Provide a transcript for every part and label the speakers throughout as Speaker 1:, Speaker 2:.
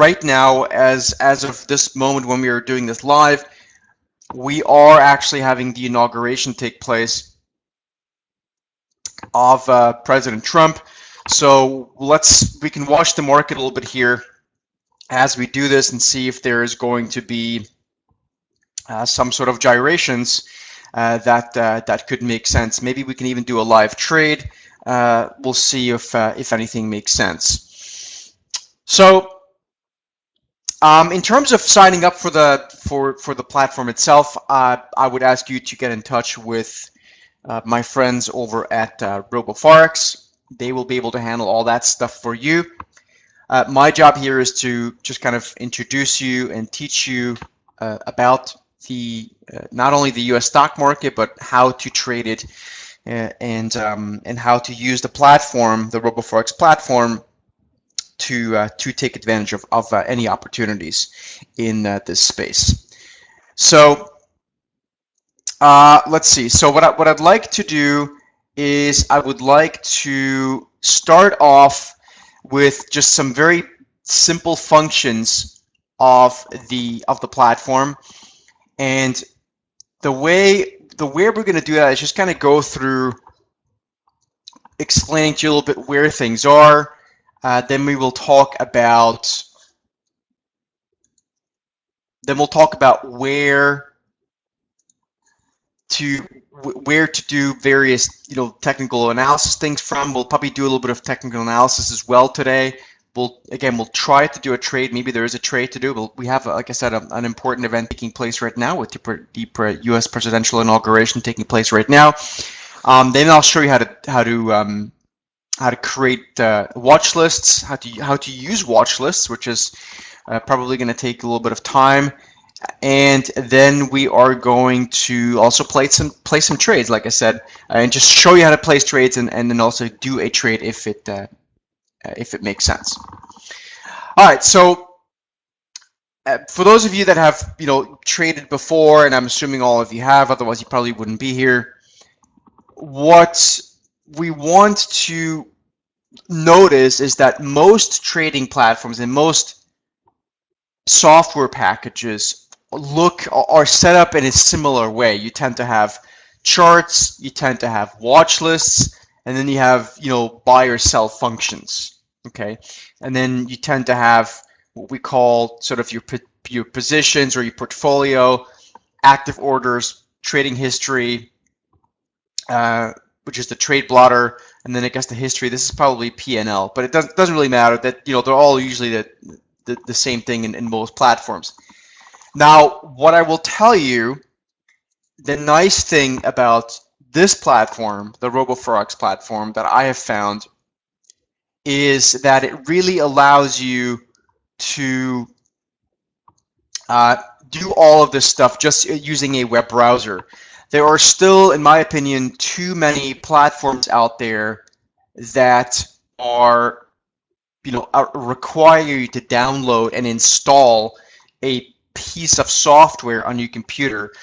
Speaker 1: right now, as of this moment when we are doing this live, we are actually having the inauguration take place of President Trump. So we can watch the market a little bit here as we do this and see if there is going to be some sort of gyrations that could make sense. Maybe we can even do a live trade. We'll see if anything makes sense. So in terms of signing up for the platform itself, I would ask you to get in touch with my friends over at Roboforex. They will be able to handle all that stuff for you. My job here is to just kind of introduce you and teach you about the not only the U.S. stock market, but how to trade it and how to use the platform, the Roboforex platform, to take advantage of any opportunities in this space. So let's see. So what I'd like to do is I would like to start off with just some very simple functions of the platform, and the way we're going to do that is just kind of go through explaining to you a little bit where things are. Then we'll talk about where to do various technical analysis things from. We'll probably do a little bit of technical analysis as well today. We'll try to do a trade. Maybe there is a trade to do. We have, like I said, an important event taking place right now with the U.S. presidential inauguration taking place right now. Then I'll show you how to create watch lists, how to use watch lists, which is probably going to take a little bit of time. And then we are going to also play some trades, like I said, and just show you how to place trades, and then also do a trade if it makes sense. All right, so for those of you that have traded before, and I'm assuming all of you have, otherwise you probably wouldn't be here. What we want to notice is that most trading platforms and most software packages are set up in a similar way. You tend to have charts, you tend to have watch lists, and then you have buy or sell functions. Okay, and then you tend to have what we call sort of your positions or your portfolio, active orders, trading history, which is the trade blotter, and then I guess the history. This is probably P&L, but it doesn't really matter. That they're all usually the same thing in most platforms. Now, what I will tell you, the nice thing about this platform, the Roboforex platform, that I have found is that it really allows you to do all of this stuff just using a web browser. There are still, in my opinion, too many platforms out there that are, require you to download and install a piece of software on your computer.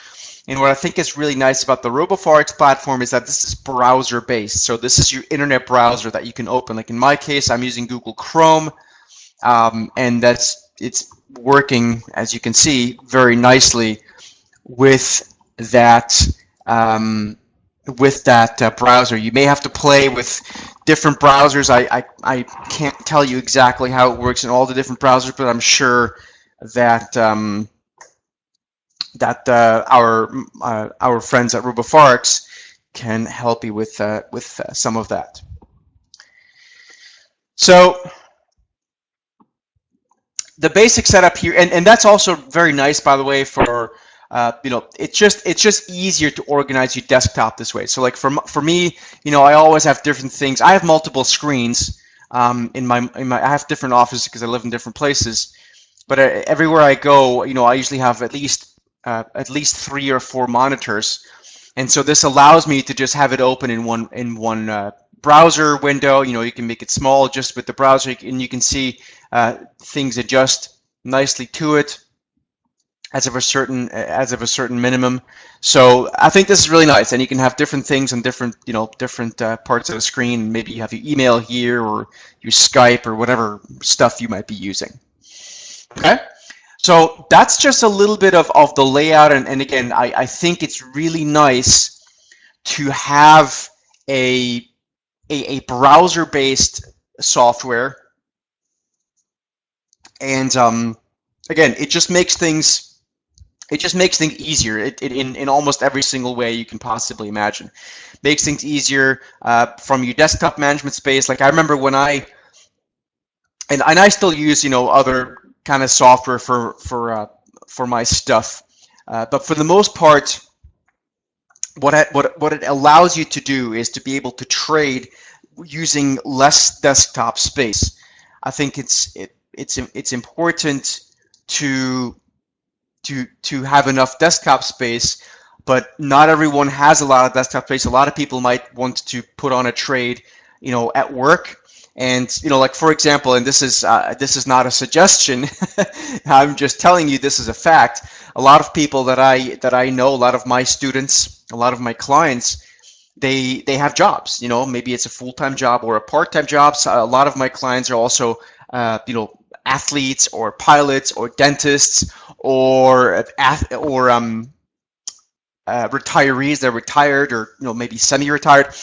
Speaker 1: And what I think is really nice about the Roboforex platform is that this is browser based. So this is your internet browser that you can open. Like in my case, I'm using Google Chrome, and it's working, as you can see, very nicely with that browser. You may have to play with different browsers. I can't tell you exactly how it works in all the different browsers, but I'm sure that our friends at Roboforex can help you with some of that. So the basic setup here, and that's also very nice, by the way, for it's just easier to organize your desktop this way. So like for me, I always have different things. I have multiple screens in my I have different offices because I live in different places. But everywhere I go, I usually have at least 3 or 4 monitors, and so this allows me to just have it open in one browser window. You can make it small just with the browser, and you can see things adjust nicely to it as of a certain minimum. So I think this is really nice, and you can have different things on different parts of the screen. Maybe you have your email here or your Skype or whatever stuff you might be using. Okay, so that's just a little bit of the layout, and again, I think it's really nice to have a browser-based software, and again, it just makes things easier in almost every single way you can possibly imagine. Makes things easier from your desktop management space. Like I remember when I still use other kind of software for my stuff, but for the most part, what it allows you to do is to be able to trade using less desktop space. I think it's important to have enough desktop space, but not everyone has a lot of desktop space. A lot of people might want to put on a trade, at work. And like for example, and this is not a suggestion, I'm just telling you this is a fact. A lot of people that I know, a lot of my students, a lot of my clients, they have jobs. Maybe it's a full-time job or a part-time job. So a lot of my clients are also athletes or pilots or dentists or retirees. They're retired or maybe semi-retired,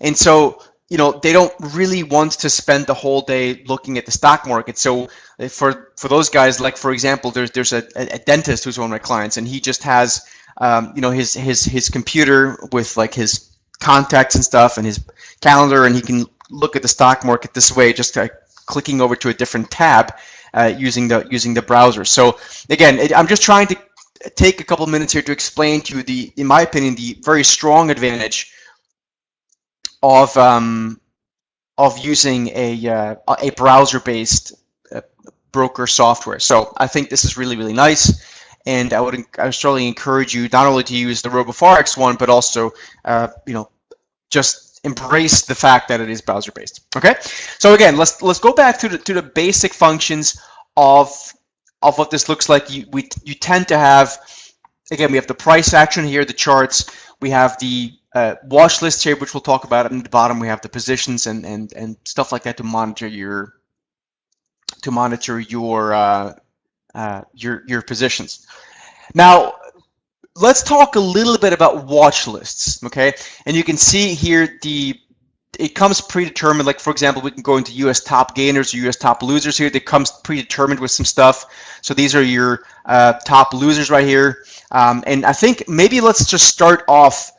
Speaker 1: and so they don't really want to spend the whole day looking at the stock market. So for those guys, like for example, there's a dentist who's one of my clients, and he just has his computer with like his contacts and stuff and his calendar, and he can look at the stock market this way, just clicking over to a different tab using the browser. So again, I'm just trying to take a couple minutes here to explain to you in my opinion, the very strong advantage of using a browser-based broker software. So I think this is really nice, and I would strongly encourage you not only to use the Roboforex one, but also just embrace the fact that it is browser-based. Okay, so again, let's go back to the basic functions of what this looks like. You tend to have, again, we have the price action here, the charts. We have the watch list here, which we'll talk about. At the bottom, we have the positions and stuff like that to monitor your positions. Now, let's talk a little bit about watch lists, okay? And you can see here it comes predetermined. Like for example, we can go into U.S. top gainers or U.S. top losers here. That comes predetermined with some stuff. So these are your top losers right here. And I think maybe let's just start off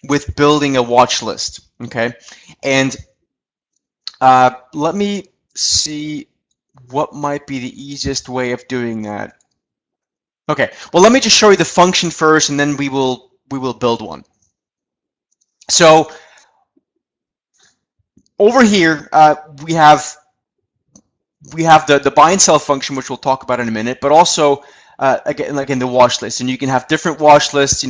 Speaker 1: with building a watch list, okay? And let me see what might be the easiest way of doing that. Okay, well, let me just show you the function first, and then we will build one. So over here we have the buy and sell function, which we'll talk about in a minute, but also again, like in the watch list, and you can have different watch lists,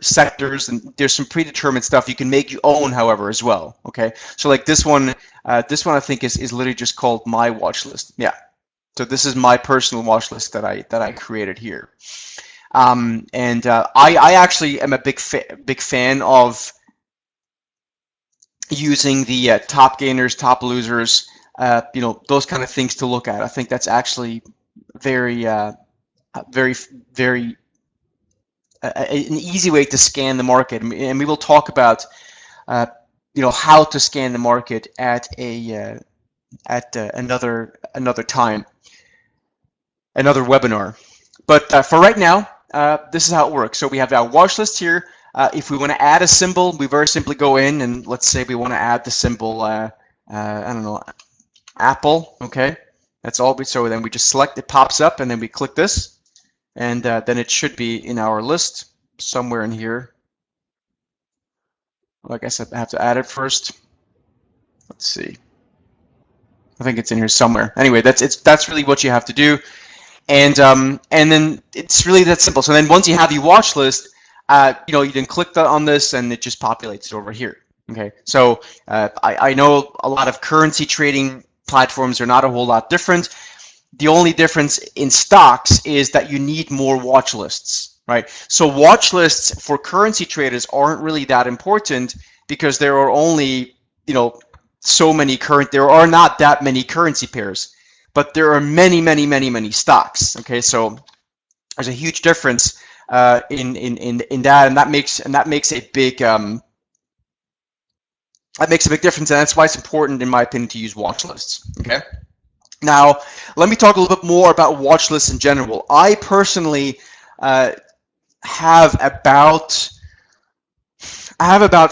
Speaker 1: sectors, and there's some predetermined stuff you can make your own, however, as well. Okay, so like this one I think is literally just called my watch list. Yeah, so this is my personal watch list that I created here, and I actually am a big fan of using the top gainers, top losers, those kind of things to look at. I think that's actually very an easy way to scan the market, and we will talk about how to scan the market at another time, another webinar. But for right now, this is how it works. So we have our watch list here. If we want to add a symbol, we very simply go in, and let's say we want to add the symbol I don't know, Apple. Okay, that's all. So then we just select, it pops up, and then we click this. And then it should be in our list somewhere in here. Like I said, I have to add it first. Let's see. I think it's in here somewhere. Anyway, that's really what you have to do, and then it's really that simple. So then once you have your watch list, you can click on this, and it just populates over here. Okay. So I know a lot of currency trading platforms are not a whole lot different. The only difference in stocks is that you need more watch lists, right? So watch lists for currency traders aren't really that important because there are only, there are not that many currency pairs. but there are many stocks. Okay, so there's a huge difference in that, and that makes a big difference, and that's why it's important, in my opinion, to use watch lists. Okay. Now, let me talk a little bit more about watch lists in general. I personally have about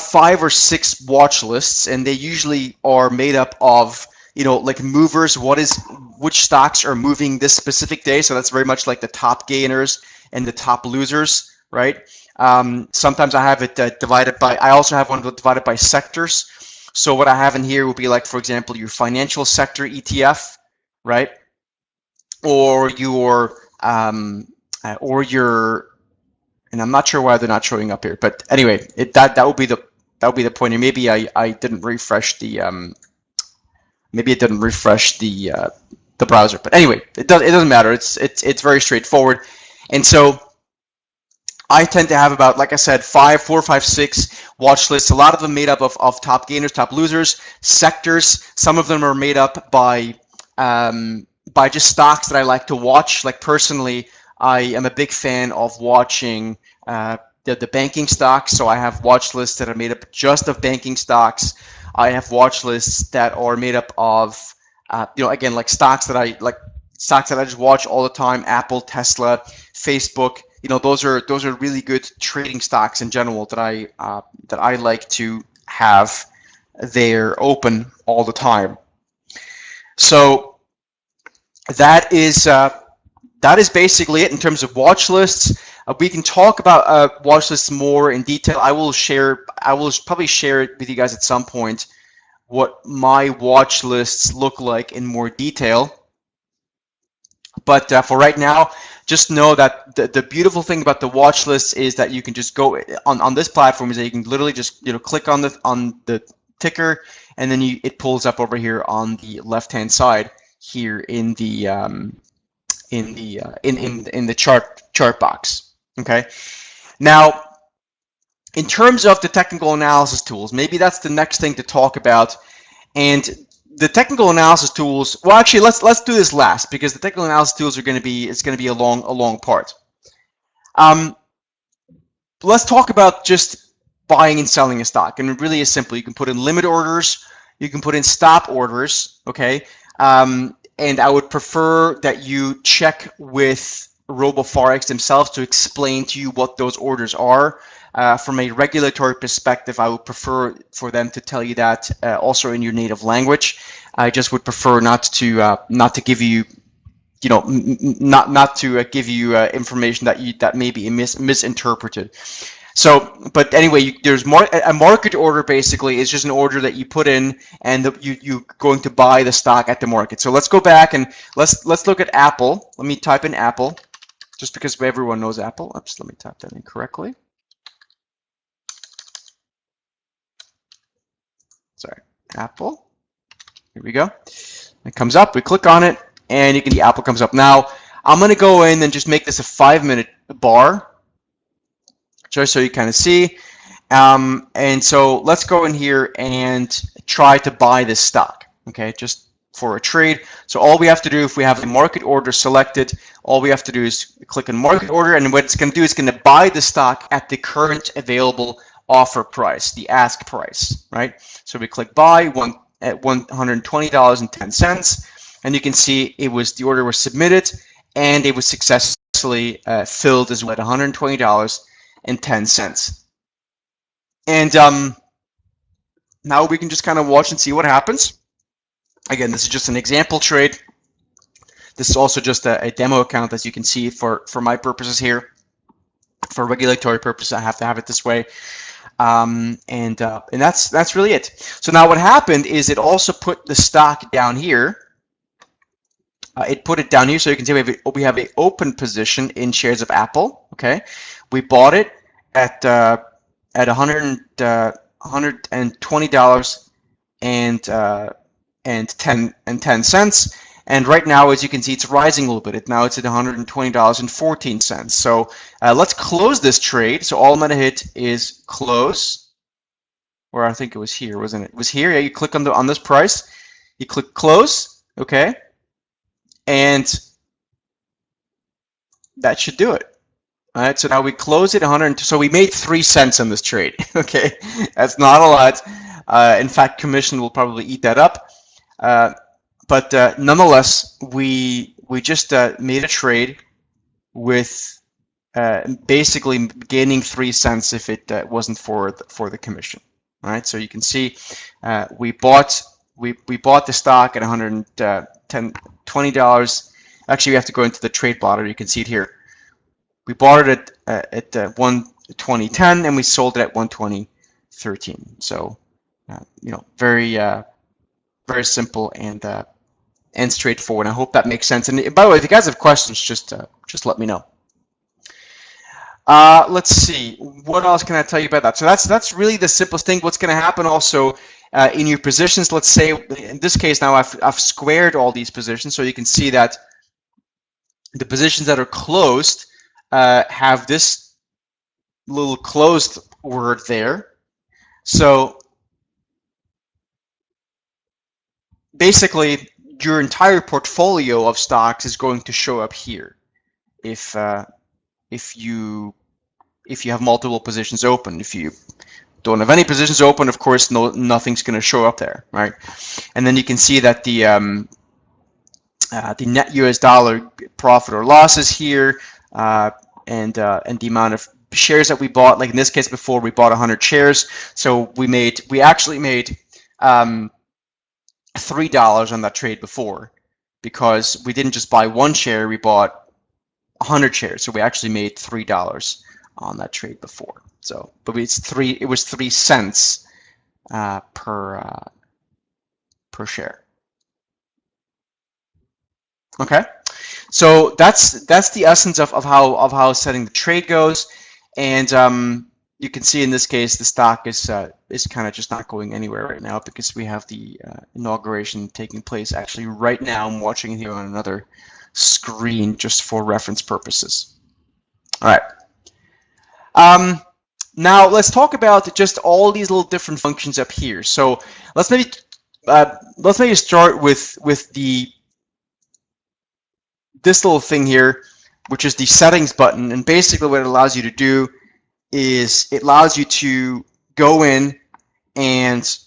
Speaker 1: 5 or 6 watch lists, and they usually are made up of, you know, like movers. Which stocks are moving this specific day? So that's very much like the top gainers and the top losers, right? Sometimes I have it divided by. I also have one divided by sectors. So what I have in here would be like, for example, your financial sector ETF, right? Or your and I'm not sure why they're not showing up here, but anyway, that would be the point. And maybe I didn't refresh the the browser, but anyway, it doesn't matter. It's very straightforward, and so I tend to have about, like I said, 4 or 5, 6 watch lists. A lot of them made up of top gainers, top losers, sectors. Some of them are made up by just stocks that I like to watch. Like personally, I am a big fan of watching the banking stocks. So I have watch lists that are made up just of banking stocks. I have watch lists that are made up of, you know, again, like stocks that I just watch all the time: Apple, Tesla, Facebook. You know, those are really good trading stocks in general that I like to have there open all the time. So that is basically it in terms of watch lists. We can talk about watch lists more in detail. I will probably share it with you guys at some point, what my watch lists look like in more detail. But for right now, just know that the beautiful thing about the watch lists is that you can just go on this platform, is that you can literally just, you know, click on the ticker, and then it pulls up over here on the left hand side here in the chart box. Okay. Now, in terms of the technical analysis tools, maybe that's the next thing to talk about. And the technical analysis tools, well, actually, let's do this last, because the technical analysis tools are going to be a long part. Let's talk about just buying and selling a stock, and it really is simple. You can put in limit orders, you can put in stop orders, okay. And I would prefer that you check with Roboforex themselves to explain to you what those orders are. From a regulatory perspective, I would prefer for them to tell you that also in your native language. I just would prefer not to give you, you know, not to give you information that may be misinterpreted. So, but anyway, there's a market order. Basically, is just an order that you put in, and you're going to buy the stock at the market. So let's go back and let's look at Apple. Let me type in Apple, just because everyone knows Apple. Oops, let me type that in correctly. Sorry, Apple. Here we go. It comes up. We click on it, and you can see Apple comes up. Now, I'm going to go in and just make this a 5-minute bar, just so you kind of see. And so let's go in here and try to buy this stock, okay, just for a trade. So all we have to do, if we have a market order selected, all we have to do is click on market order, and what it's going to do is going to buy the stock at the current available offer price, the ask price, right? So we click buy at $120.10, and you can see the order was submitted, and it was successfully filled as well at $120.10. And now we can just kind of watch and see what happens. Again, this is just an example trade. This is also just a demo account, as you can see, for my purposes here. For regulatory purposes, I have to have it this way. And that's really it. So now what happened is it also put the stock down here. It put it down here, so you can see we have an open position in shares of Apple. Okay, we bought it at $120.10, and right now, as you can see, it's rising a little bit. Now it's at $120.14. So let's close this trade. So all I'm going to hit is close, or I think it was here, wasn't it? It was here. Yeah, you click on this price, you click close. Okay. and that should do it. All right, so now we close it 100. So we made 3 cents on this trade. Okay, that's not a lot. In fact, commission will probably eat that up. But nonetheless, we just made a trade with basically gaining 3 cents if it wasn't for the commission. All right, so you can see we bought the stock at $120. Actually, we have to go into the trade plotter. You can see it here. We bought it at 120.10 and we sold it at 120.13. So, you know, very simple and straightforward. I hope that makes sense. And by the way, if you guys have questions, just let me know. Let's see. What else can I tell you about that? So that's really the simplest thing. What's going to happen also in your positions? Let's say in this case now I've squared all these positions, so you can see that the positions that are closed have this little closed word there. So basically, your entire portfolio of stocks is going to show up here if you have multiple positions open. If you don't have any positions open, of course, nothing's going to show up there, right? And then you can see that the net US dollar profit or loss is here, and the amount of shares that we bought. Like in this case, before we bought 100 shares, so we actually made $3 on that trade before, because we didn't just buy 1 share, we bought 100 shares, so we actually made $3 on that trade before. So, but it was 3 cents per share. Okay, so that's the essence of how setting the trade goes, and you can see in this case the stock is kind of just not going anywhere right now because we have the inauguration taking place actually right now. I'm watching it here on another screen just for reference purposes. All right. Now let's talk about just all these little different functions up here. So let's maybe start with this little thing here, which is the settings button. And basically what it allows you to do is it allows you to go in and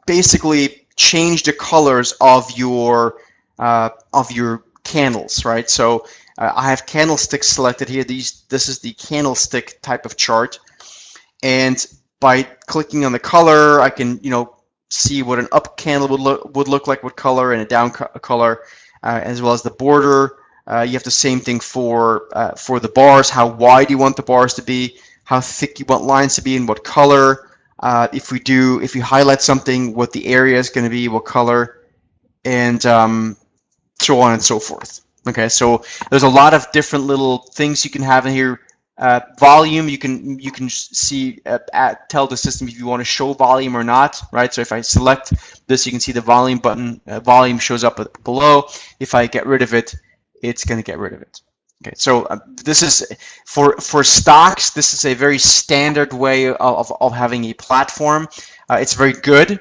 Speaker 1: basically change the colors of your candles, right? So I have candlesticks selected here. This is the candlestick type of chart, and by clicking on the color, I can see what an up candle would look like, what color, and a down color, as well as the border. You have the same thing for the bars. How wide you want the bars to be, how thick you want lines to be, and what color. If you highlight something, what the area is going to be, what color, and so on and so forth. Okay, so there's a lot of different little things you can have in here. Volume, you can see tell the system if you want to show volume or not, right? So if I select this, you can see the volume button. Volume shows up below. If I get rid of it, it's going to get rid of it. Okay, so this is for stocks. This is a very standard way of having a platform. It's very good,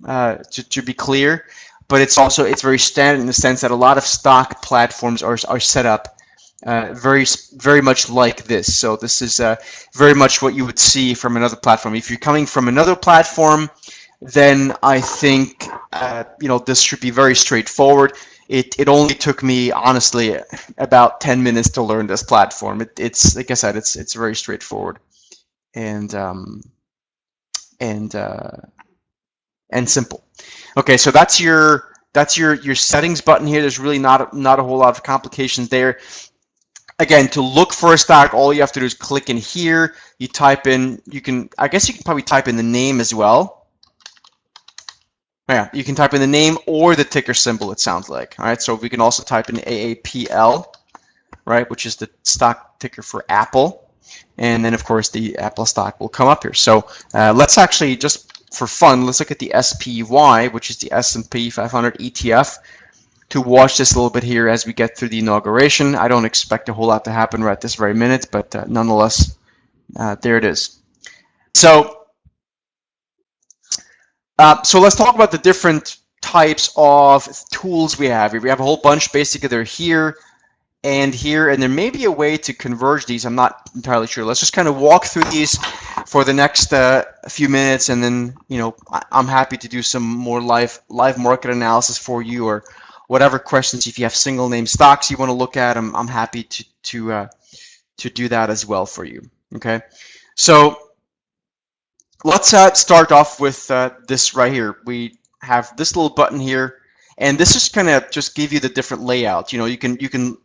Speaker 1: to be clear, but it's very standard in the sense that a lot of stock platforms are set up very much like this. So this is very much what you would see from another platform. If you're coming from another platform, then I think this should be very straightforward. It only took me honestly about 10 minutes to learn this platform. It's like I said, it's very straightforward and simple. Okay, so that's your settings button here. There's really not a whole lot of complications there. Again, to look for a stock, all you have to do is click in here. You type in. I guess you can probably type in the name as well. Yeah, you can type in the name or the ticker symbol, it sounds like. All right, so we can also type in AAPL, right, which is the stock ticker for Apple. And then, of course, the Apple stock will come up here. So let's actually, just for fun, let's look at the SPY, which is the S&P 500 ETF, to watch this a little bit here as we get through the inauguration. I don't expect a whole lot to happen right this very minute, but nonetheless, there it is. So let's talk about the different types of tools we have. We have a whole bunch. Basically, they're here, and there may be a way to converge these. I'm not entirely sure. Let's just kind of walk through these for the next few minutes, and then I'm happy to do some more live market analysis for you, or whatever questions. If you have single name stocks you want to look at, I'm happy to do that as well for you. Okay, so let's start off with this right here. We have this little button here, and this is kind of just give you the different layout. You can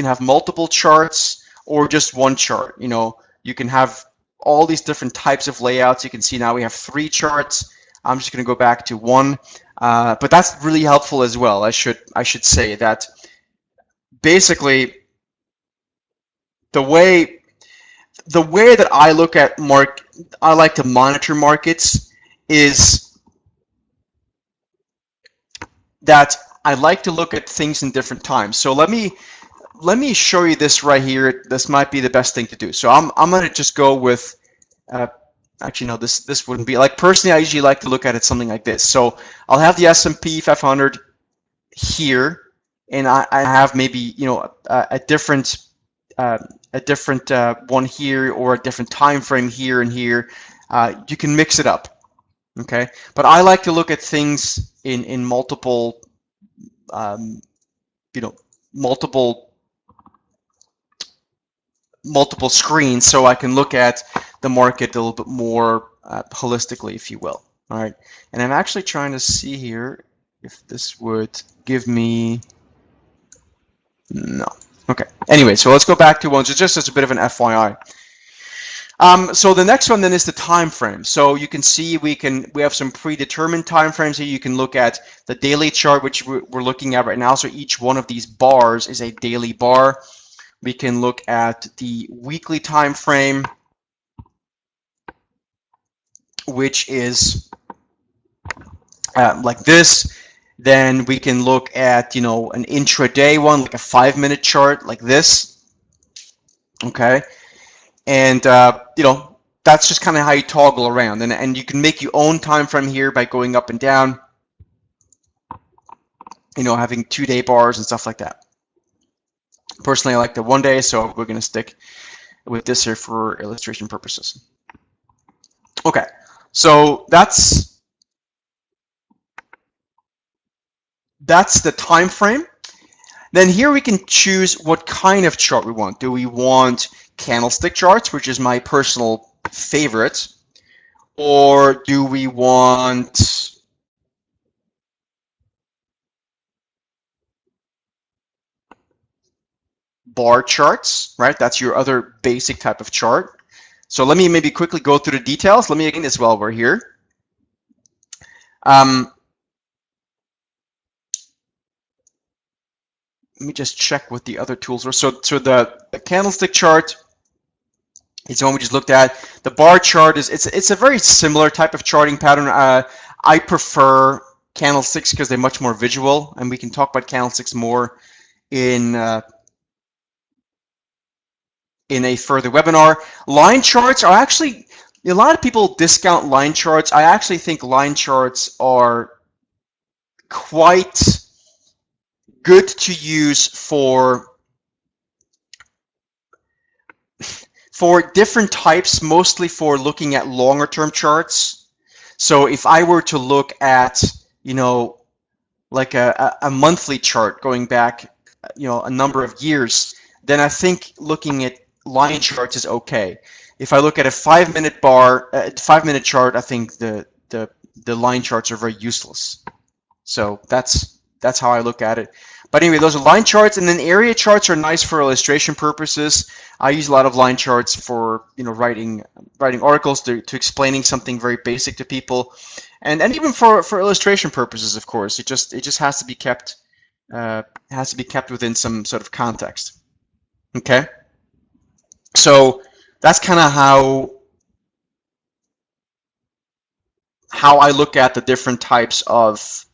Speaker 1: have multiple charts or just one chart. You can have all these different types of layouts. You can see now we have 3 charts. I'm just going to go back to 1, but that's really helpful as well. I should say that basically the way that I look at I like to monitor markets is that I like to look at things in different times. So let me show you this right here. This might be the best thing to do. So I'm going to just go with actually no, this wouldn't be, like, personally I usually like to look at it something like this. So I'll have the S&P 500 here, and I have maybe a different one here, or a different time frame here and here. You can mix it up, okay? But I like to look at things in multiple multiple screens, so I can look at the market a little bit more holistically, if you will. All right, and I'm actually trying to see here if this would give me, no. Okay, anyway, so let's go back to one. So just as a bit of an FYI. So the next one then is the time frame. So you can see we have some predetermined time frames here. You can look at the daily chart, which we're looking at right now. So each one of these bars is a daily bar. We can look at the weekly time frame, which is like this. Then we can look at an intraday one, like a 5-minute chart, like this. Okay. And that's just kind of how you toggle around, and you can make your own time frame here by going up and down, having 2-day bars and stuff like that. Personally, I like the 1 day, so we're going to stick with this here for illustration purposes. Okay, so that's the time frame. Then here we can choose what kind of chart we want. Do we want candlestick charts, which is my personal favorite, or do we want bar charts, right? That's your other basic type of chart. So let me maybe quickly go through the details. Let me again this while we're here. Let me just check what the other tools are. So the candlestick chart is the one we just looked at. The bar chart it's a very similar type of charting pattern. I prefer candlesticks because they're much more visual, and we can talk about candlesticks more in a further webinar. Line charts are actually, a lot of people discount line charts. I actually think line charts are quite good to use for different types, mostly for looking at longer term charts. So if I were to look at, like a monthly chart going back, a number of years, then I think looking at line charts is okay. If I look at a 5-minute bar, 5-minute chart, I think the line charts are very useless. So that's how I look at it. But anyway, those are line charts, and then area charts are nice for illustration purposes. I use a lot of line charts for writing articles to explaining something very basic to people, and even for illustration purposes, of course. It just has to be kept within some sort of context. Okay, so that's kind of how I look at the different types of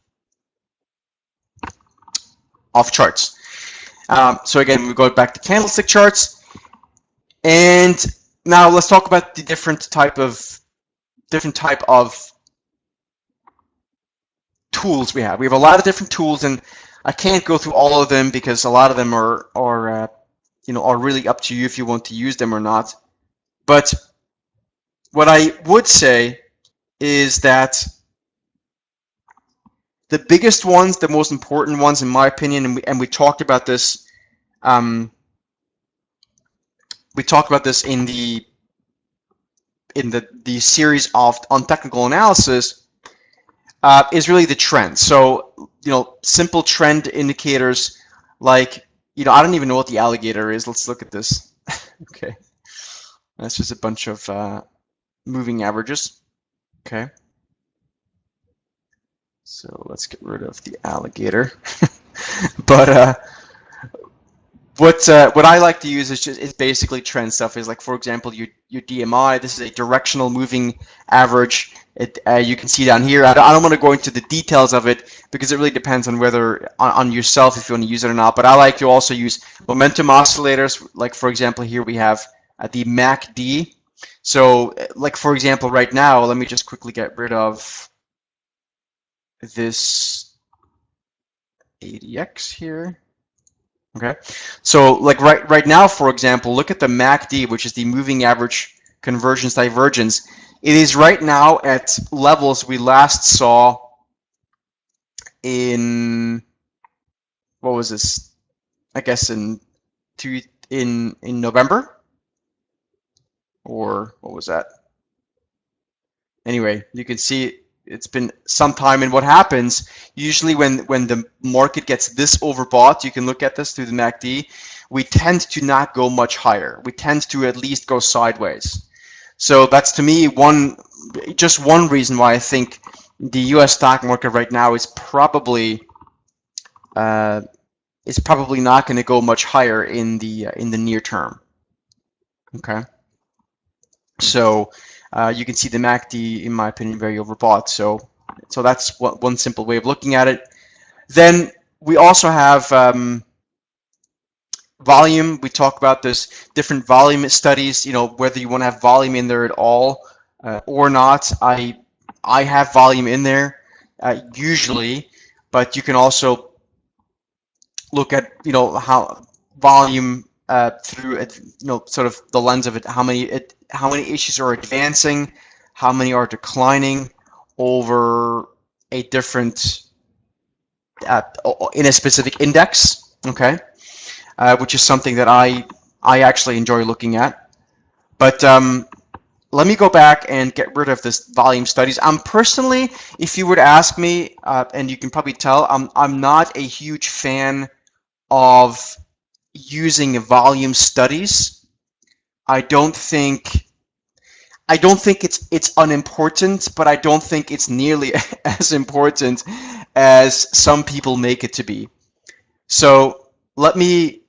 Speaker 1: charts. So again, we go back to candlestick charts, and now let's talk about the different type of tools we have. We have a lot of different tools, and I can't go through all of them because a lot of them are really up to you if you want to use them or not. But what I would say is that the biggest ones, the most important ones, in my opinion, and we talked about this. We talked about this in the series on technical analysis. Is really the trend. So simple trend indicators like I don't even know what the alligator is. Let's look at this. Okay, that's just a bunch of moving averages. Okay. So let's get rid of the alligator. But what I like to use is basically trend stuff. Is like, for example, your DMI. This is a directional moving average. You can see down here. I don't want to go into the details of it because it really depends on whether on yourself if you want to use it or not. But I like to also use momentum oscillators. Like, for example, here we have the MACD. So like, for example, right now, let me just quickly get rid of this ADX here. Okay, so like right now, for example, look at the MACD, which is the moving average convergence divergence. It is right now at levels we last saw in, what was this? I guess in November, or what was that? Anyway, you can see it's been some time, and what happens usually when the market gets this overbought, you can look at this through the MACD, we tend to not go much higher. We tend to at least go sideways. So that's, to me, just one reason why I think the U.S. stock market right now is probably not going to go much higher in the near term. Okay, so you can see the MACD, in my opinion, very overbought. So that's one simple way of looking at it. Then we also have volume. We talk about this different volume studies. Whether you want to have volume in there at all or not. I have volume in there usually, but you can also look at how volume through sort of the lens of it, how many issues are advancing, how many are declining over a different in a specific index. Okay, which is something that I actually enjoy looking at. But let me go back and get rid of this volume studies. I'm personally, if you were to ask me, and you can probably tell, I'm not a huge fan of using volume studies. I don't think it's unimportant, but I don't think it's nearly as important as some people make it to be. So let me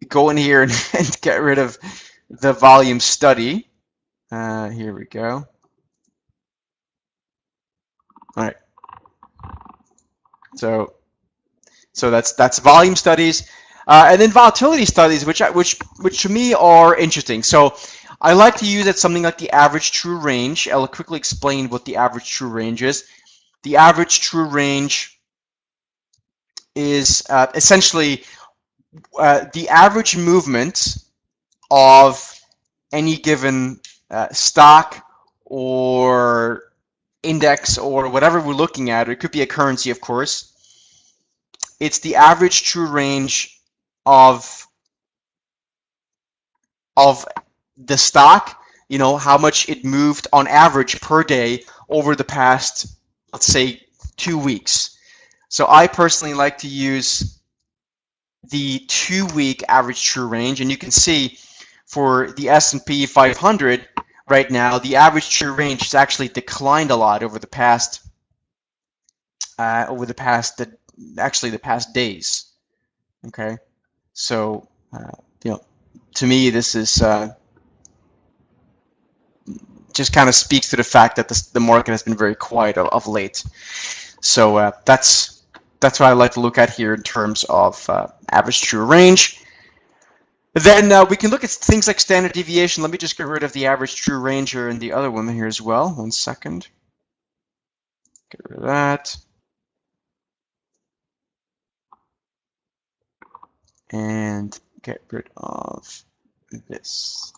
Speaker 1: go in here and get rid of the volume study. Here we go. All right. So that's volume studies, and then volatility studies, which to me are interesting. So I like to use it something like the average true range. I'll quickly explain what the average true range is. The average true range is essentially the average movement of any given stock or index or whatever we're looking at. It could be a currency, of course. It's the average true range of the stock, how much it moved on average per day over the past, let's say, 2 weeks. So I personally like to use the 2-week average true range, and you can see for the S&P 500 right now, the average true range has actually declined a lot over the past the past days. Okay, so to me, this is just kind of speaks to the fact that the market has been very quiet of late. So that's what I like to look at here in terms of average true range. Then we can look at things like standard deviation. Let me just get rid of the average true range here and the other one here as well. 1 second. Get rid of that. and get rid of this.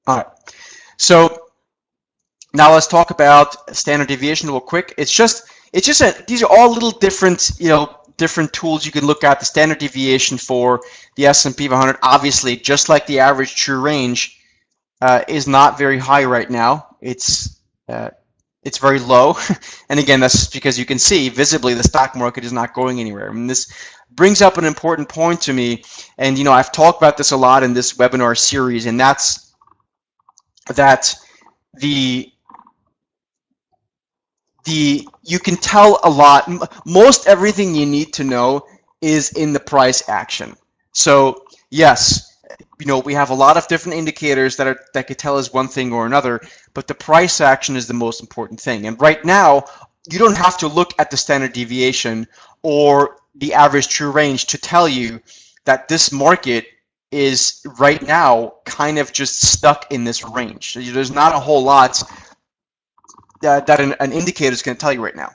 Speaker 1: All right. So now let's talk about standard deviation real quick. These are all little different, different tools you can look at. The standard deviation for the S&P 500, obviously, just like the average true range, is not very high right now. It's very low, and again, that's just because you can see visibly the stock market is not going anywhere. I mean, this brings up an important point to me, and I've talked about this a lot in this webinar series, and that's that you can tell a lot. Most everything you need to know is in the price action. So yes, we have a lot of different indicators that could tell us one thing or another, but the price action is the most important thing. And right now, you don't have to look at the standard deviation or the average true range to tell you that this market is right now kind of just stuck in this range. So there's not a whole lot that an indicator is going to tell you right now,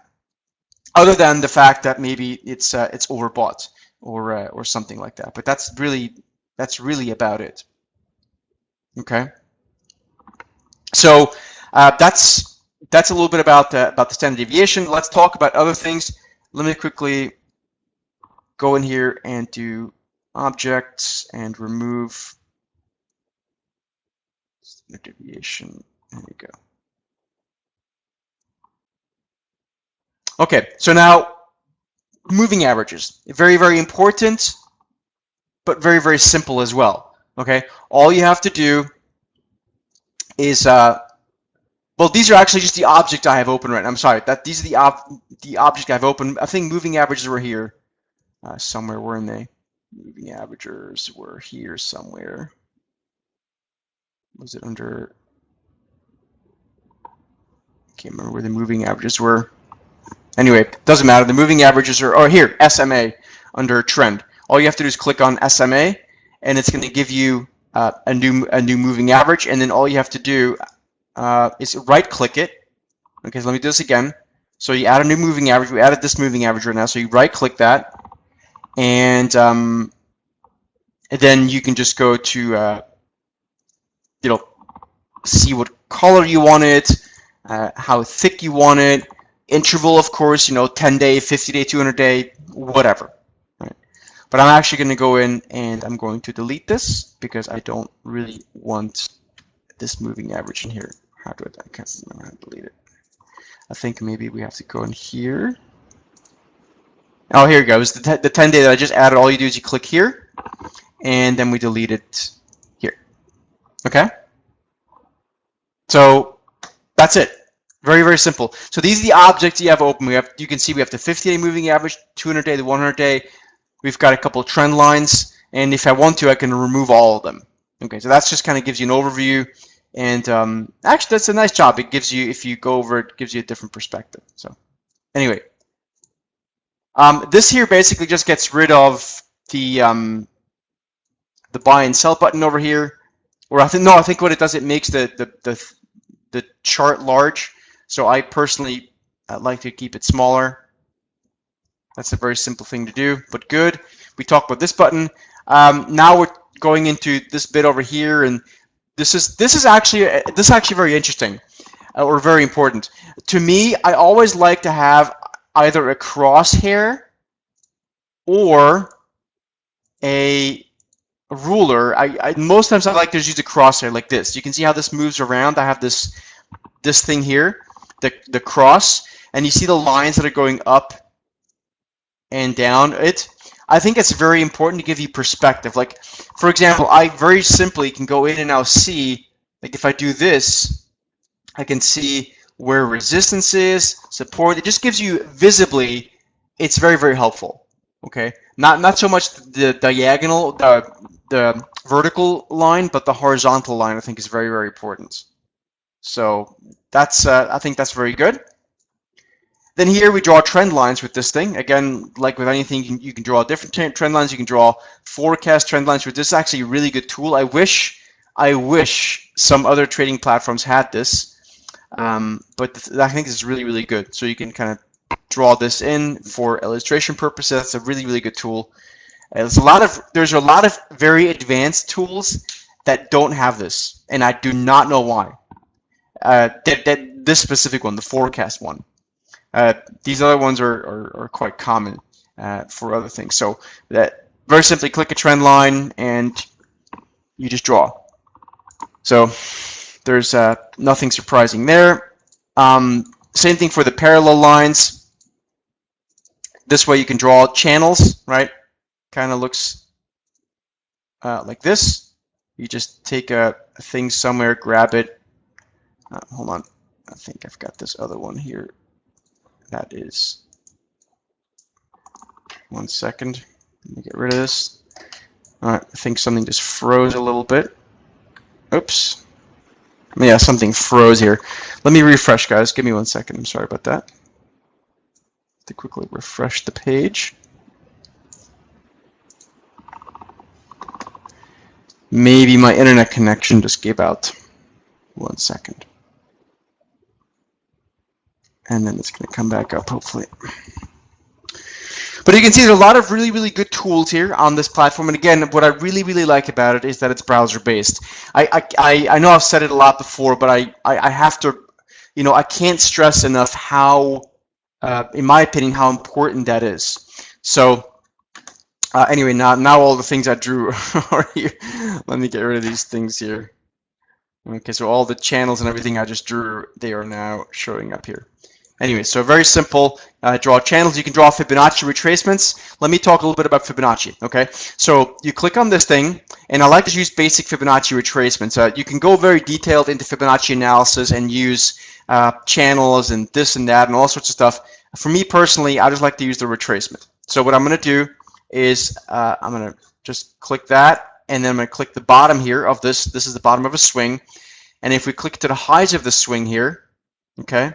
Speaker 1: other than the fact that maybe it's overbought or something like that. But that's really about it. Okay. So that's a little bit about the standard deviation. Let's talk about other things. Let me quickly go in here and do objects and remove standard deviation. There we go. Okay, so now moving averages, very, very important, but very, very simple as well. Okay, all you have to do is, well, these are actually just the object I have open right now. I'm sorry, these are the object I've opened. I think moving averages were here somewhere. Where in they? Moving averages were here somewhere. Was it under? Can't remember where the moving averages were. Anyway, doesn't matter. The moving averages are, here, SMA under trend. All you have to do is click on SMA, and it's going to give you a new moving average. And then all you have to do is right-click it. Okay, so let me do this again. So you add a new moving average. We added this moving average right now. So you right-click that, and then you can just go to see what color you want it, how thick you want it. Interval, of course, 10-day, 50-day, 200-day, whatever. Right? But I'm actually going to go in and I'm going to delete this because I don't really want this moving average in here. How do I can't remember how to delete it. I think maybe we have to go in here. Oh, here it goes. The 10-day that I just added, all you do is you click here, and then we delete it here. Okay? So that's it. Very, very simple. So these are the objects you have open. You can see we have the 50-day moving average, 200-day, the 100-day. We've got a couple of trend lines, and if I want to, I can remove all of them. Okay, so that's just kind of gives you an overview, and actually that's a nice job. It gives you, if you go over it, gives you a different perspective. So anyway, this here basically just gets rid of the buy and sell button over here, or I think what it does, it makes the chart large. So I personally like to keep it smaller. That's a very simple thing to do, but good. We talked about this button. Now we're going into this bit over here, and this is actually very interesting or very important to me. I always like to have either a crosshair or a ruler. Most times I like to use a crosshair like this. You can see how this moves around. I have this thing here, the cross, and you see the lines that are going up and down. I think it's very important to give you perspective. Like, for example, I very simply can go in and now see, like if I do this, I can see where resistance is, support. It just gives you visibly, it's very, very helpful. Okay, not so much the diagonal, the vertical line, but the horizontal line I think is very, very important. So that's I think that's very good. Then here we draw trend lines with this thing. Again, like with anything, you can draw different trend lines. You can draw forecast trend lines with this. Is actually a really good tool. I wish some other trading platforms had this, but I think it's really, really good. So you can kind of draw this in for illustration purposes. That's a really, really good tool. There's a lot of very advanced tools that don't have this, and I do not know why. This specific one, the forecast one. These other ones are quite common for other things. So that very simply click a trend line and you just draw. So there's nothing surprising there. Same thing for the parallel lines. This way you can draw channels, right? Kind of looks like this. You just take a thing somewhere, grab it. Hold on, I think I've got this other one here. That is, one second, let me get rid of this. All right, I think something just froze a little bit. Oops. Yeah, something froze here. Let me refresh, guys. Give me 1 second. I'm sorry about that. To quickly refresh the page. Maybe my internet connection just gave out. 1 second. And then it's going to come back up, hopefully. But you can see there's a lot of really, really good tools here on this platform. And again, what I really, really like about it is that it's browser-based. I know I've said it a lot before, but I have to, you know, I can't stress enough how, in my opinion, how important that is. So anyway, now all the things I drew are here. Let me get rid of these things here. Okay, so all the channels and everything I just drew, they are now showing up here. Anyway, so very simple, draw channels. You can draw Fibonacci retracements. Let me talk a little bit about Fibonacci, okay? So you click on this thing, and I like to use basic Fibonacci retracements. You can go very detailed into Fibonacci analysis and use channels and this and that and all sorts of stuff. For me personally, I just like to use the retracement. So what I'm going to do is I'm going to just click that, and then I'm going to click the bottom here of this. This is the bottom of a swing. And if we click to the highs of the swing here, okay,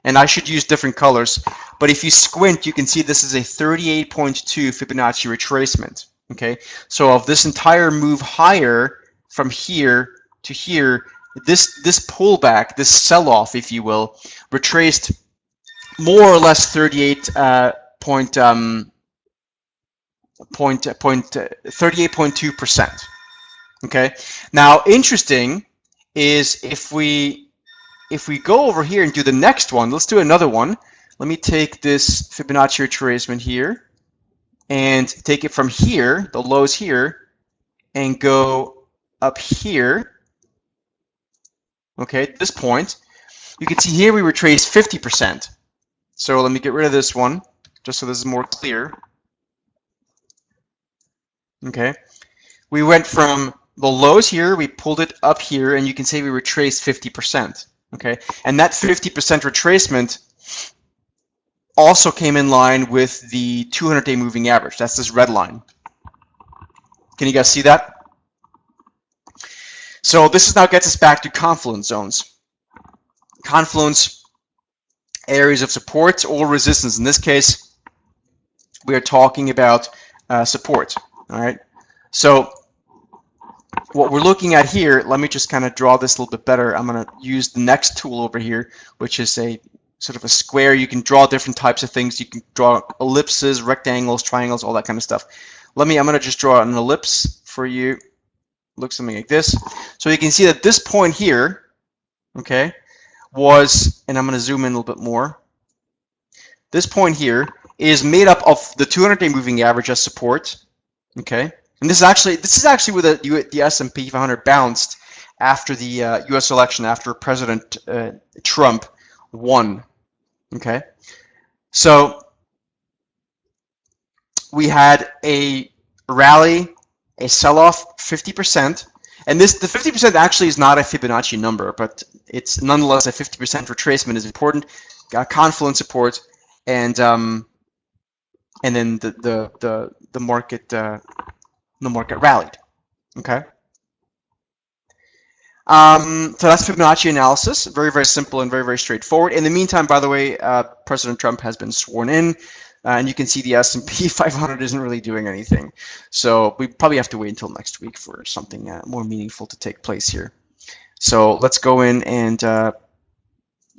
Speaker 1: and I should use different colors, but if you squint, you can see this is a 38.2 Fibonacci retracement. Okay, so of this entire move higher from here to here, this pullback, this sell-off, if you will, retraced more or less 38.2%. Okay, now interesting is if we go over here and do the next one, let's do another one. Let me take this Fibonacci retracement here and take it from here, the lows here, and go up here. Okay, at this point, you can see here we retraced 50%. So let me get rid of this one, just so this is more clear. Okay, we went from the lows here, we pulled it up here, and you can see we retraced 50%. Okay, and that 50% retracement also came in line with the 200-day moving average. That's this red line. Can you guys see that? So this now gets us back to confluence zones. Confluence areas of support or resistance. In this case, we are talking about support. All right. So what we're looking at here, let me just kind of draw this a little bit better. I'm going to use the next tool over here, which is a sort of a square. You can draw different types of things. You can draw ellipses, rectangles, triangles, all that kind of stuff. I'm going to just draw an ellipse for you. Looks something like this. So you can see that this point here, okay, was, and I'm going to zoom in a little bit more. This point here is made up of the 200-day moving average as support, okay. And this is actually where the S&P 500 bounced after the U.S. election, after President Trump won. Okay, so we had a rally, a sell-off, 50%, and the 50% actually is not a Fibonacci number, but it's nonetheless a 50% retracement is important. Got confluence support, and then the market. The market rallied. Okay. So that's Fibonacci analysis. Very, very simple and very, very straightforward. In the meantime, by the way, President Trump has been sworn in, and you can see the S&P 500 isn't really doing anything. So we probably have to wait until next week for something more meaningful to take place here. So let's go in and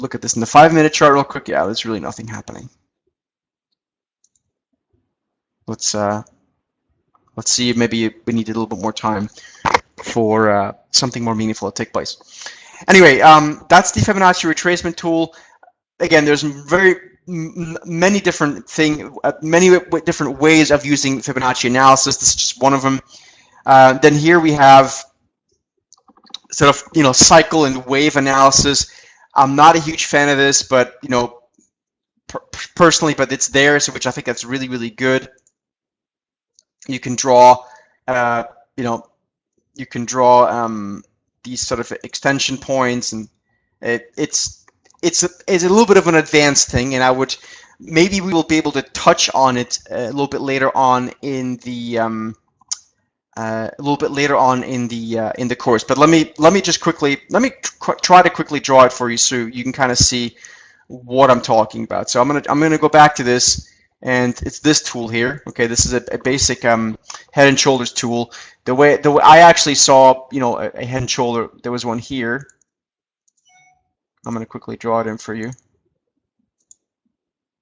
Speaker 1: look at this in the 5-minute chart real quick. Yeah, there's really nothing happening. Let's see if maybe we need a little bit more time for something more meaningful to take place. Anyway, that's the Fibonacci retracement tool. Again, there's many different different ways of using Fibonacci analysis. This is just one of them. Then here we have sort of cycle and wave analysis. I'm not a huge fan of this, but personally, but it's there, so which I think that's really good. You can draw, you can draw these sort of extension points, and it's a little bit of an advanced thing, and maybe we will be able to touch on it a little bit later on in the course. But let me just quickly try to quickly draw it for you so you can kind of see what I'm talking about. So I'm gonna go back to this, and it's this tool here. Okay, this is a basic head and shoulders tool. The way I actually saw a head and shoulder, there was one here. I'm gonna quickly draw it in for you.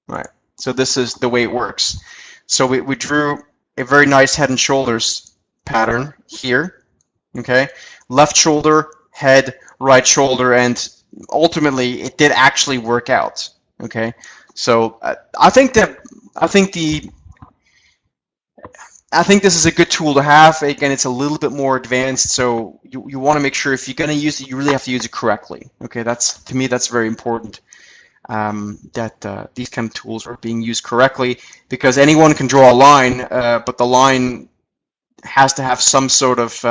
Speaker 1: All right, so this is the way it works. So we drew a very nice head and shoulders pattern here. Okay, left shoulder, head, right shoulder, and ultimately it did actually work out. Okay, so I think this is a good tool to have. Again, it's a little bit more advanced, so you want to make sure if you're going to use it, you really have to use it correctly. Okay, to me that's very important, that these kind of tools are being used correctly, because anyone can draw a line, but the line has to have some sort of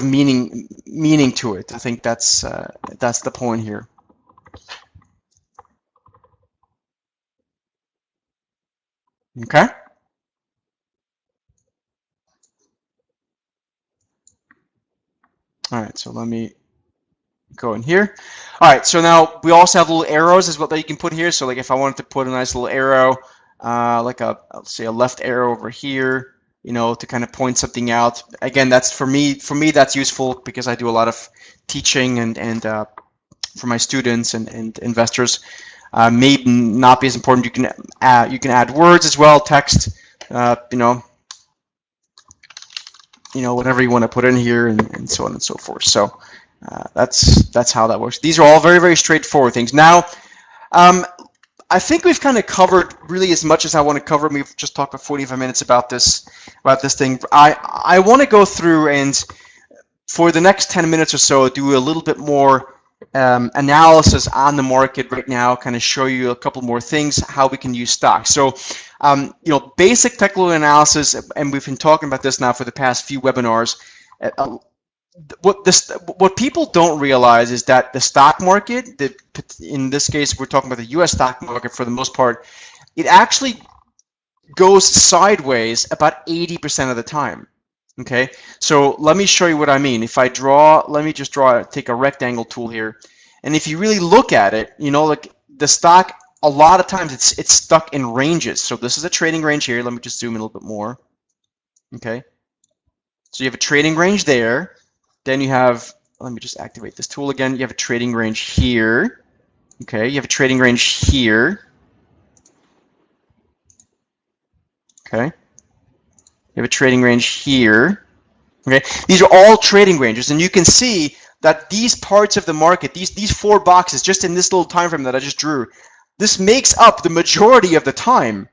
Speaker 1: meaning to it. I think that's the point here. Okay. All right, so let me go in here. All right, so now we also have little arrows as well that you can put here. So like if I wanted to put a nice little arrow, like let's say a left arrow over here, to kind of point something out. Again, that's for me that's useful because I do a lot of teaching and for my students and investors. May not be as important. You can add words as well, text, whatever you want to put in here, and so on and so forth. So that's how that works. These are all very straightforward things. Now, I think we've kind of covered really as much as I want to cover. We've just talked for 45 minutes about this thing. I want to go through and for the next 10 minutes or so do a little bit more analysis on the market right now, kind of show you a couple more things, how we can use stocks. So, basic technical analysis, and we've been talking about this now for the past few webinars. What people don't realize is that the stock market, in this case, we're talking about the U.S. stock market for the most part, it actually goes sideways about 80% of the time. Okay, so let me show you what I mean. If I draw, let me just take a rectangle tool here, and if you really look at it, like the stock, a lot of times it's stuck in ranges. So this is a trading range here. Let me just zoom in a little bit more. Okay, so you have a trading range there. Then you have, let me just activate this tool again. You have a trading range here. Okay, you have a trading range here. Okay. You have a trading range here. Okay, these are all trading ranges, and you can see that these parts of the market, these 4 boxes, just in this little time frame that I just drew, this makes up the majority of the time.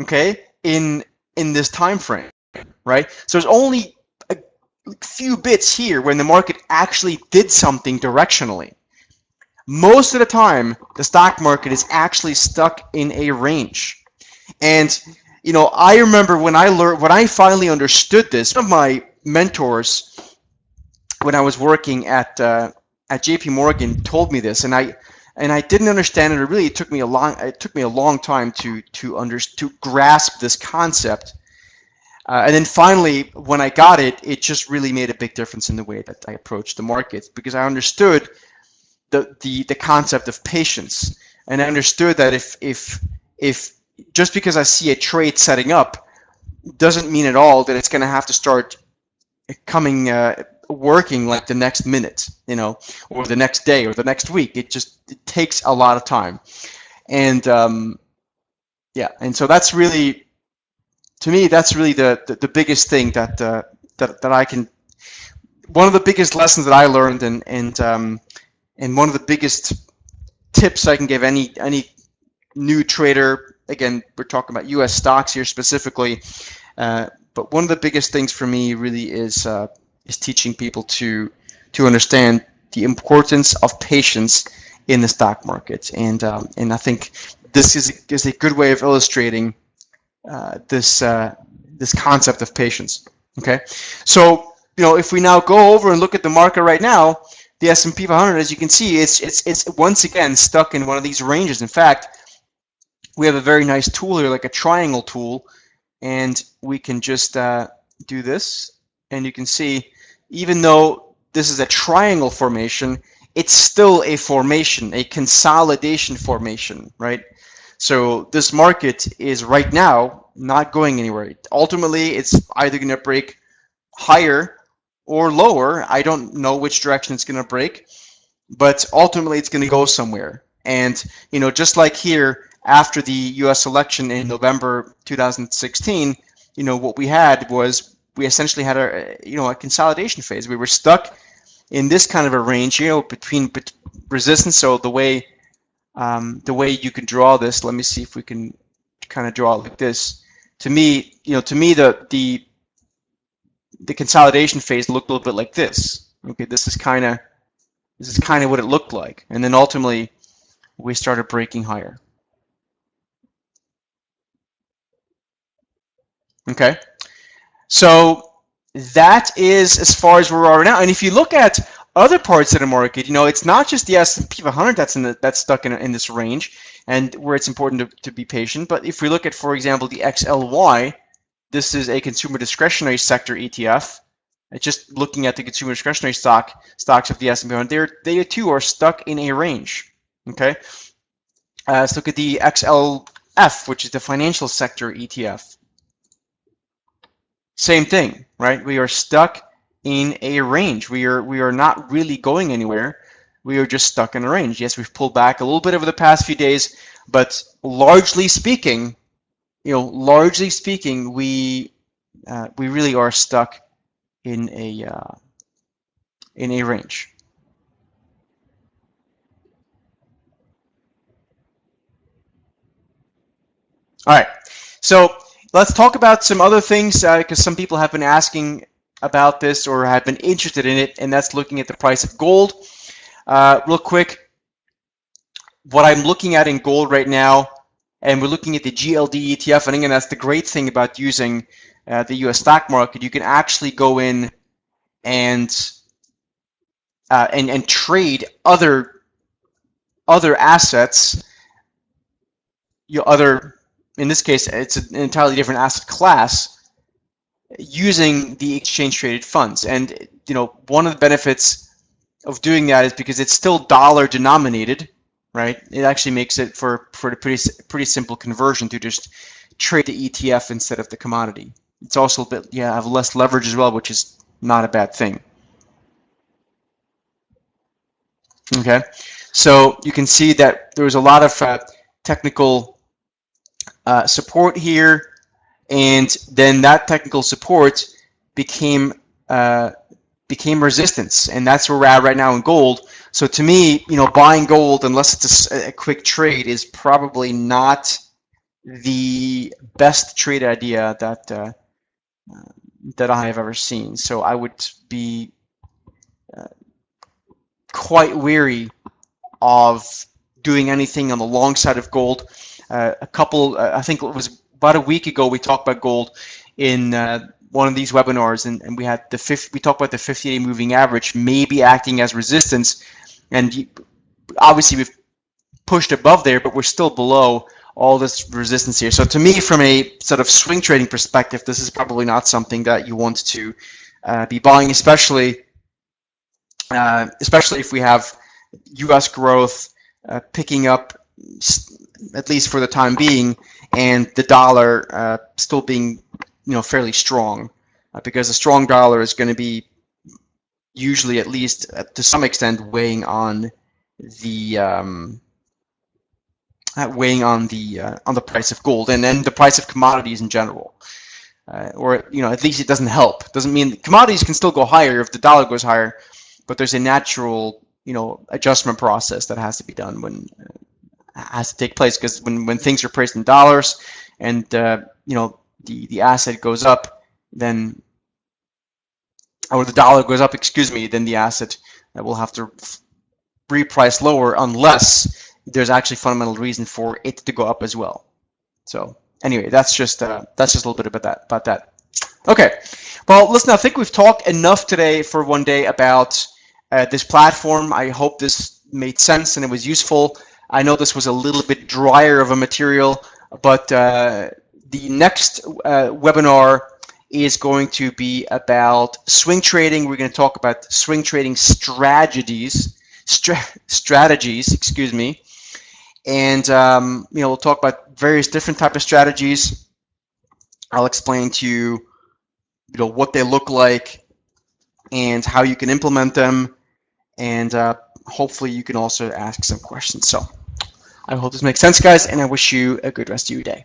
Speaker 1: Okay, in this time frame, right? So there's only a few bits here when the market actually did something directionally. Most of the time, the stock market is actually stuck in a range, and I remember when I finally understood this. One of my mentors, when I was working at JPMorgan, told me this, and I didn't understand it. It took me a long time to grasp this concept. And then finally, when I got it, it just really made a big difference in the way that I approached the markets, because I understood the concept of patience, and I understood that if just because I see a trade setting up doesn't mean at all that it's going to have to start coming working like the next minute, or the next day or the next week. It takes a lot of time. And yeah, and so that's really, to me, that's really the biggest thing that I can, one of the biggest lessons that I learned, and one of the biggest tips I can give any new trader. Again, we're talking about U.S. stocks here specifically, but one of the biggest things for me really is teaching people to understand the importance of patience in the stock market, and I think this is a good way of illustrating this concept of patience. Okay, so if we now go over and look at the market right now, the S&P 500, as you can see, it's once again stuck in one of these ranges. In fact, we have a very nice tool here, like a triangle tool, and we can just do this, and you can see, even though this is a triangle formation, it's still a formation, a consolidation formation, right? So this market is right now not going anywhere. Ultimately, it's either going to break higher or lower. I don't know which direction it's going to break, but ultimately it's going to go somewhere. And just like here after the U.S. election in November 2016, what we had was, we essentially had a consolidation phase. We were stuck in this kind of a range, between resistance. So the way you can draw this, let me see if we can kind of draw it like this. To me, the consolidation phase looked a little bit like this. Okay, this is kind of what it looked like, and then ultimately we started breaking higher. Okay, so that is as far as we are now. And if you look at other parts of the market, it's not just the S&P 500 that's stuck in this range, and where it's important to be patient. But if we look at, for example, the XLY, this is a consumer discretionary sector ETF. Just looking at the consumer discretionary stocks of the S&P 500, they too are stuck in a range. Okay, let's look at the XLF, which is the financial sector ETF. Same thing, right? We are stuck in a range. We are not really going anywhere. We are just stuck in a range. Yes, we've pulled back a little bit over the past few days, but largely speaking, we really are stuck in a range. All right, so let's talk about some other things, because some people have been asking about this or have been interested in it, and that's looking at the price of gold. Real quick, what I'm looking at in gold right now, and we're looking at the GLD ETF, and again, that's the great thing about using the U.S. stock market. You can actually go in and trade other assets, in this case, it's an entirely different asset class, using the exchange traded funds. And one of the benefits of doing that is because it's still dollar denominated, right? It actually makes it for a pretty simple conversion to just trade the ETF instead of the commodity. It's also a bit, have less leverage as well, which is not a bad thing. Okay, so you can see that there was a lot of technical support here, and then that technical support became resistance, and that's where we're at right now in gold. So to me, buying gold, unless it's a quick trade, is probably not the best trade idea that I have ever seen. So I would be quite weary of doing anything on the long side of gold. I think it was about a week ago, we talked about gold in one of these webinars, and we talked about the 50-day moving average maybe acting as resistance, and obviously we've pushed above there, but we're still below all this resistance here. So to me, from a sort of swing trading perspective, this is probably not something that you want to be buying, especially if we have U.S. growth picking up, at least for the time being, and the dollar still being fairly strong, because a strong dollar is going to be usually at least to some extent weighing on the price of gold and then the price of commodities in general. Or at least it doesn't help. Doesn't mean commodities can still go higher if the dollar goes higher, but there's a natural adjustment process that has to be done when has to take place, because when things are priced in dollars and the asset goes up, then or the dollar goes up, excuse me, then the asset will have to reprice lower unless there's actually fundamental reason for it to go up as well. So anyway, that's just a little bit about that. Okay, well, listen, I think we've talked enough today for one day about this platform. I hope this made sense and it was useful. I know this was a little bit drier of a material, but the next webinar is going to be about swing trading. We're going to talk about swing trading strategies, excuse me. And we'll talk about various different types of strategies. I'll explain to you, what they look like and how you can implement them, and hopefully you can also ask some questions. So I hope this makes sense, guys, and I wish you a good rest of your day.